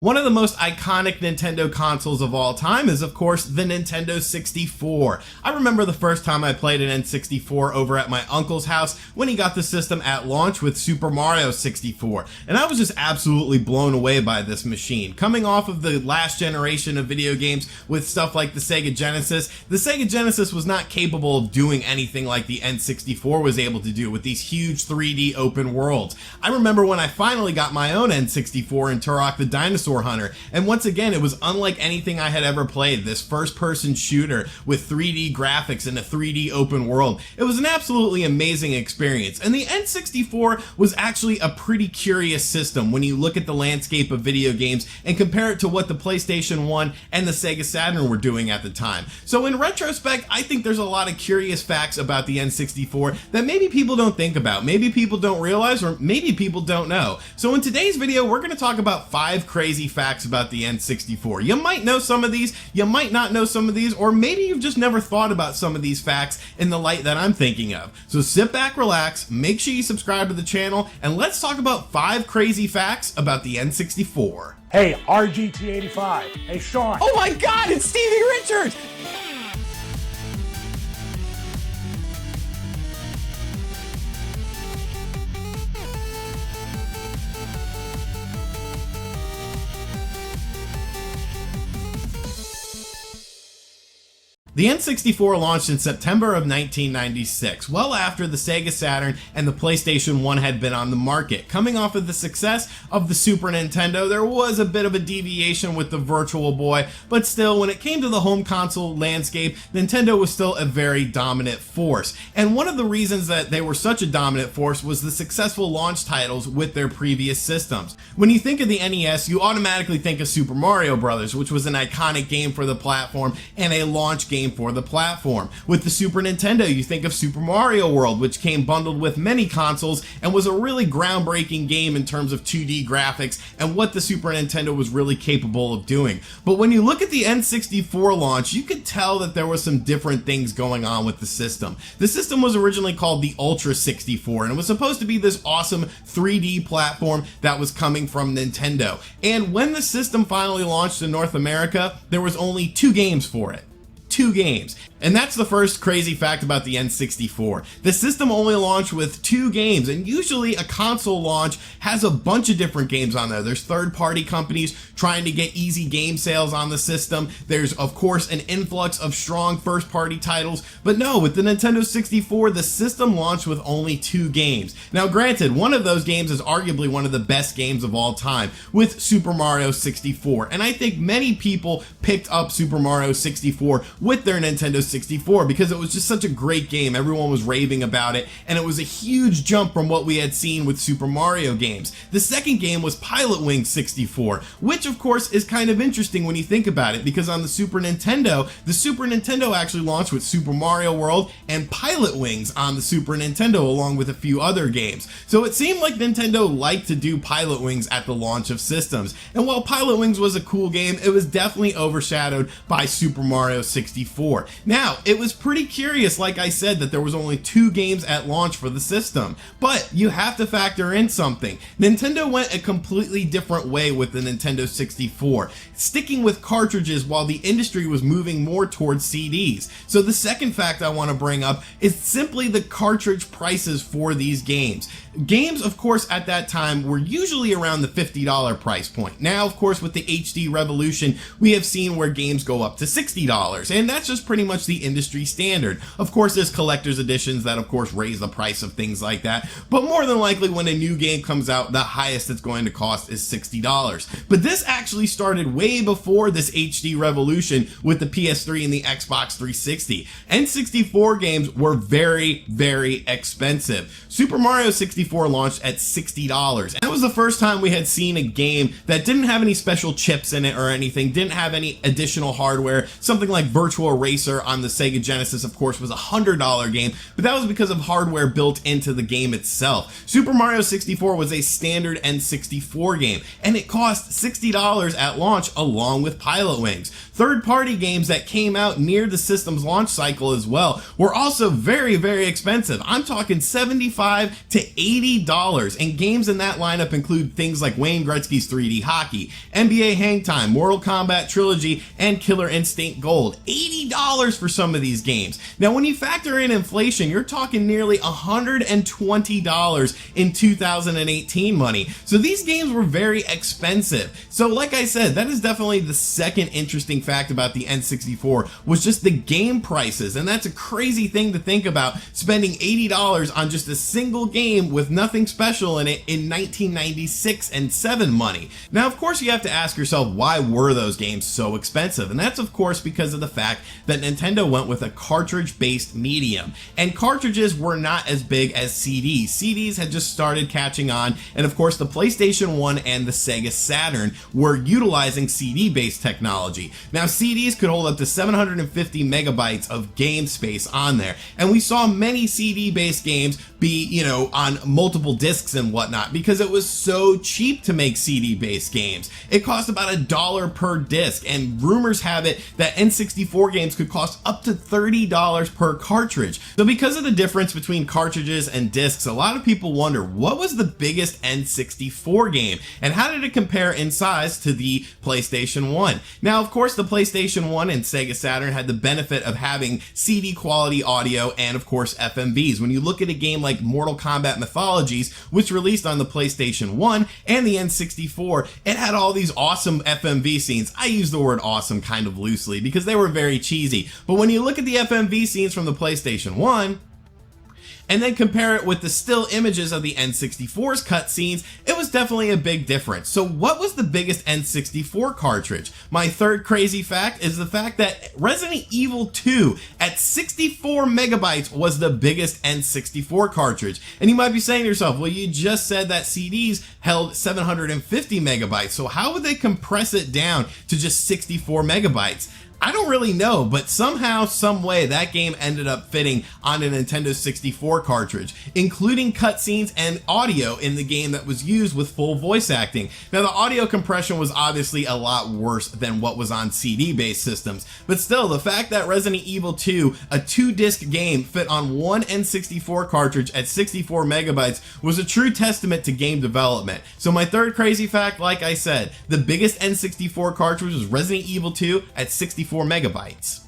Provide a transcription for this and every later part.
One of the most iconic Nintendo consoles of all time is, of course, the Nintendo 64. I remember the first time I played an N64 over at my uncle's house when he got the system at launch with Super Mario 64, and I was just absolutely blown away by this machine. Coming off of the last generation of video games with stuff like the Sega Genesis was not capable of doing anything like the N64 was able to do with these huge 3D open worlds. I remember when I finally got my own N64 in Turok the Dinosaur Hunter, and once again it was unlike anything I had ever played. This first-person shooter with 3D graphics and a 3D open world. It was an absolutely amazing experience, and the N64 was actually a pretty curious system when you look at the landscape of video games and compare it to what the PlayStation 1 and the Sega Saturn were doing at the time. So in retrospect, I think there's a lot of curious facts about the N64 that maybe people don't think about, maybe people don't realize, or maybe people don't know. So in today's video, we're going to talk about 5 crazy facts about the N64. You might know some of these, you might not know some of these, or maybe you've just never thought about some of these facts in the light that I'm thinking of. So sit back, relax, make sure you subscribe to the channel, and let's talk about 5 crazy facts about the N64. Hey, RGT 85. Hey, Sean. Oh my God, it's Stevie Richards! The N64 launched in September of 1996, well after the Sega Saturn and the PlayStation 1 had been on the market. Coming off of the success of the Super Nintendo, there was a bit of a deviation with the Virtual Boy, but still, when it came to the home console landscape, Nintendo was still a very dominant force. And one of the reasons that they were such a dominant force was the successful launch titles with their previous systems. When you think of the NES, you automatically think of Super Mario Bros., which was an iconic game for the platform and a launch game for the platform. With the Super Nintendo, you think of Super Mario World, which came bundled with many consoles and was a really groundbreaking game in terms of 2D graphics and what the Super Nintendo was really capable of doing. But when you look at the N64 launch, you could tell that there was some different things going on with the system. The system was originally called the Ultra 64, and it was supposed to be this awesome 3D platform that was coming from Nintendo. And when the system finally launched in North America, there was only 2 games for it. 2 games. And that's the first crazy fact about the N64. The system only launched with 2 games, and usually a console launch has a bunch of different games on there. There's third-party companies trying to get easy game sales on the system. There's, of course, an influx of strong first-party titles. But no, with the Nintendo 64, the system launched with only 2 games. Now, granted, one of those games is arguably one of the best games of all time, with Super Mario 64. And I think many people picked up Super Mario 64 with their Nintendo 64 because it was just such a great game. Everyone was raving about it, and it was a huge jump from what we had seen with Super Mario games. The second game was Pilot Wings 64, which of course is kind of interesting when you think about it, because on the Super Nintendo actually launched with Super Mario World and Pilot Wings on the Super Nintendo, along with a few other games. So it seemed like Nintendo liked to do Pilot Wings at the launch of systems. And while Pilot Wings was a cool game, it was definitely overshadowed by Super Mario 64. Now, it was pretty curious, like I said, that there was only 2 games at launch for the system, but you have to factor in something. Nintendo went a completely different way with the Nintendo 64, sticking with cartridges while the industry was moving more towards CDs. So the second fact I want to bring up is simply the cartridge prices for these games. Games, of course, at that time were usually around the $50 price point. Now, of course, with the HD revolution, we have seen where games go up to $60, and that's just pretty much the industry standard. Of course, there's collector's editions that, of course, raise the price of things like that, but more than likely when a new game comes out, the highest it's going to cost is $60. But this actually started way before this HD revolution with the PS3 and the Xbox 360. N64 games were very, very expensive. Super Mario 64 launched at $60, and that was the first time we had seen a game that didn't have any special chips in it or anything, didn't have any additional hardware, something like Virtual Racer on on the Sega Genesis, of course, was a $100 game, but that was because of hardware built into the game itself. Super Mario 64 was a standard N64 game, and it cost $60 at launch along with Pilot Wings. Third-party games that came out near the system's launch cycle as well were also very, very expensive. I'm talking $75 to $80, and games in that lineup include things like Wayne Gretzky's 3D Hockey, NBA Hang Time, Mortal Kombat Trilogy, and Killer Instinct Gold. $80 for some of these games. Now, when you factor in inflation, you're talking nearly $120 in 2018 money. So these games were very expensive. So like I said, that is definitely the second interesting fact about the N64, was just the game prices. And that's a crazy thing to think about, spending $80 on just a single game with nothing special in it in 1996 and 7 money. Now, of course, you have to ask yourself, why were those games so expensive? And that's, of course, because of the fact that Nintendo went with a cartridge-based medium. And cartridges were not as big as CDs. CDs had just started catching on, and of course, the PlayStation 1 and the Sega Saturn were utilizing CD-based technology. Now, CDs could hold up to 750 megabytes of game space on there, and we saw many CD-based games be, on multiple discs and whatnot, because it was so cheap to make CD-based games. It cost about $1 per disc, and rumors have it that N64 games could cost up to $30 per cartridge. So because of the difference between cartridges and discs, a lot of people wonder, what was the biggest N64 game, and how did it compare in size to the PlayStation 1? Now, of course, the PlayStation 1 and Sega Saturn had the benefit of having CD quality audio and, of course, FMVs. When you look at a game like Mortal Kombat Mythologies, which released on the PlayStation 1 and the N64, it had all these awesome FMV scenes. I use the word awesome kind of loosely because they were very cheesy. But when you look at the FMV scenes from the PlayStation 1, and then compare it with the still images of the N64's cutscenes, it was definitely a big difference. So what was the biggest N64 cartridge? My third crazy fact is the fact that Resident Evil 2 at 64 megabytes was the biggest N64 cartridge. And you might be saying to yourself, well, you just said that CDs held 750 megabytes, so how would they compress it down to just 64 megabytes? I don't really know, but somehow, some way, that game ended up fitting on a Nintendo 64 cartridge, including cutscenes and audio in the game that was used with full voice acting. Now, the audio compression was obviously a lot worse than what was on CD-based systems, but still, the fact that Resident Evil 2, a 2-disc game, fit on one N64 cartridge at 64 megabytes was a true testament to game development. So my third crazy fact, like I said, the biggest N64 cartridge was Resident Evil 2 at 64 megabytes.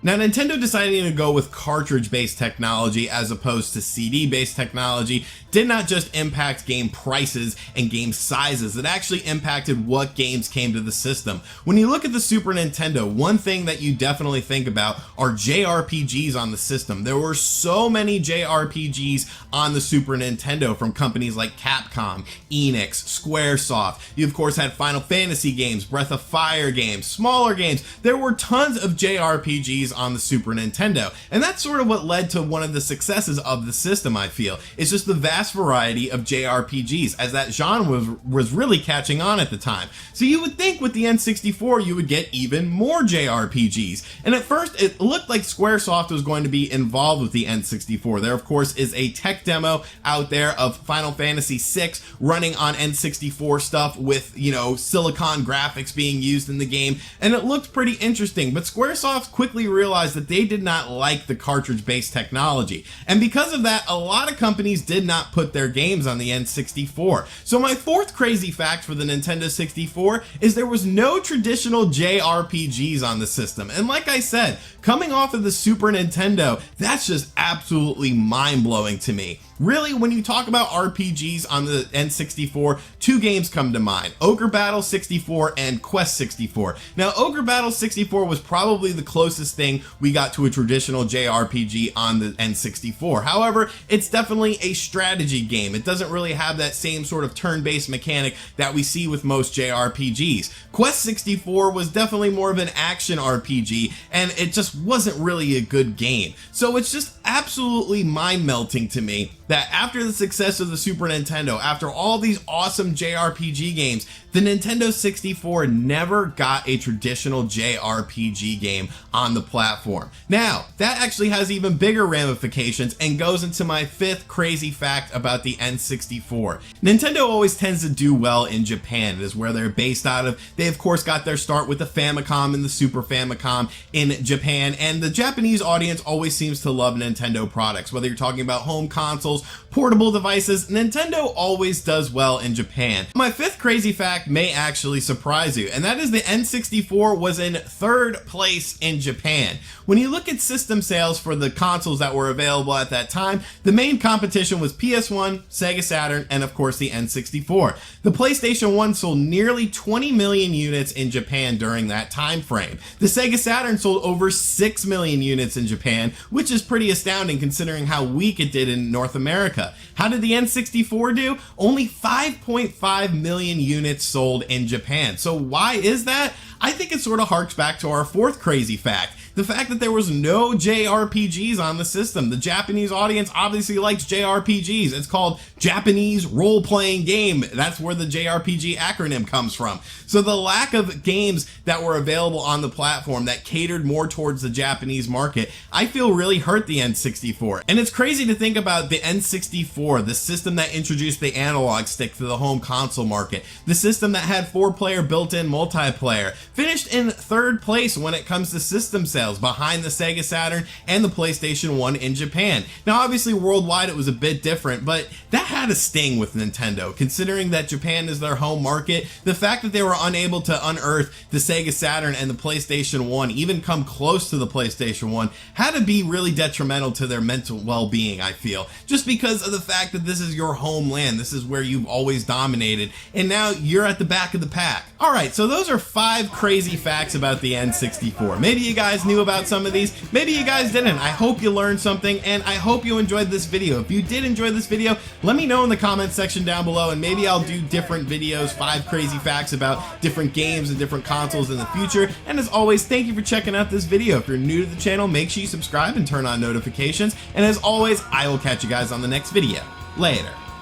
Now, Nintendo deciding to go with cartridge-based technology as opposed to CD-based technology did not just impact game prices and game sizes, it actually impacted what games came to the system. When you look at the Super Nintendo, one thing that you definitely think about are JRPGs on the system. There were so many JRPGs on the Super Nintendo from companies like Capcom, Enix, Squaresoft. You, of course, had Final Fantasy games, Breath of Fire games, smaller games. There were tons of JRPGs on the Super Nintendo, and that's sort of what led to one of the successes of the system, I feel. It's just the vast variety of JRPGs, as that genre was really catching on at the time. So you would think with the N64 you would get even more JRPGs, and at first it looked like Squaresoft was going to be involved with the N64. There, of course, is a tech demo out there of Final Fantasy VI running on N64 stuff with, silicon graphics being used in the game, and it looked pretty interesting, but Squaresoft quickly realized that they did not like the cartridge-based technology, and because of that, a lot of companies did not put their games on the N64. So my fourth crazy fact for the Nintendo 64 is there was no traditional JRPGs on the system, and like I said, coming off of the Super Nintendo, that's just absolutely mind-blowing to me. Really, when you talk about RPGs on the N64, two games come to mind: Ogre Battle 64 and Quest 64. Now, Ogre Battle 64 was probably the closest thing we got to a traditional JRPG on the N64. However, it's definitely a strategy game. It doesn't really have that same sort of turn-based mechanic that we see with most JRPGs. Quest 64 was definitely more of an action RPG, and it just wasn't really a good game. So it's just absolutely mind-melting to me that after the success of the Super Nintendo, after all these awesome JRPG games, the Nintendo 64 never got a traditional JRPG game on the platform. Now, that actually has even bigger ramifications and goes into my fifth crazy fact about the N64. Nintendo always tends to do well in Japan. It is where they're based out of. They of course got their start with the Famicom and the Super Famicom in Japan, and the Japanese audience always seems to love Nintendo products. Whether you're talking about home consoles, portable devices, Nintendo always does well in Japan. My fifth crazy fact may actually surprise you, and that is the N64 was in third place in Japan. When you look at system sales for the consoles that were available at that time, the main competition was PS1, Sega Saturn, and of course the N64. The PlayStation 1 sold nearly 20 million units in Japan during that time frame. The Sega Saturn sold over 6 million units in Japan, which is pretty astounding considering how weak it did in North America. How did the N64 do? Only 5.5 million units sold in Japan. So why is that? I think it sort of harks back to our fourth crazy fact. The fact that there was no JRPGs on the system. The Japanese audience obviously likes JRPGs. It's called Japanese Role-Playing Game. That's where the JRPG acronym comes from. So the lack of games that were available on the platform that catered more towards the Japanese market, I feel really hurt the N64. And it's crazy to think about the N64, the system that introduced the analog stick to the home console market, the system that had 4-player built-in multiplayer, finished in third place when it comes to system sales, behind the Sega Saturn and the PlayStation 1 in Japan. Now obviously worldwide it was a bit different, but that had a sting with Nintendo, considering that Japan is their home market. The fact that they were unable to unearth the Sega Saturn and the PlayStation 1, even come close to the PlayStation 1, had to be really detrimental to their mental well-being, I feel, just because of the fact that this is your homeland, this is where you've always dominated, and now you're at the back of the pack. Alright, so those are 5 crazy facts about the N64. Maybe you guys knew about some of these, maybe you guys didn't. I hope you learned something, and I hope you enjoyed this video. If you did enjoy this video, let me know in the comments section down below, and maybe I'll do different videos, 5 crazy facts about different games and different consoles in the future. And as always, thank you for checking out this video. If you're new to the channel, make sure you subscribe and turn on notifications, and as always, I will catch you guys on the next video. Later.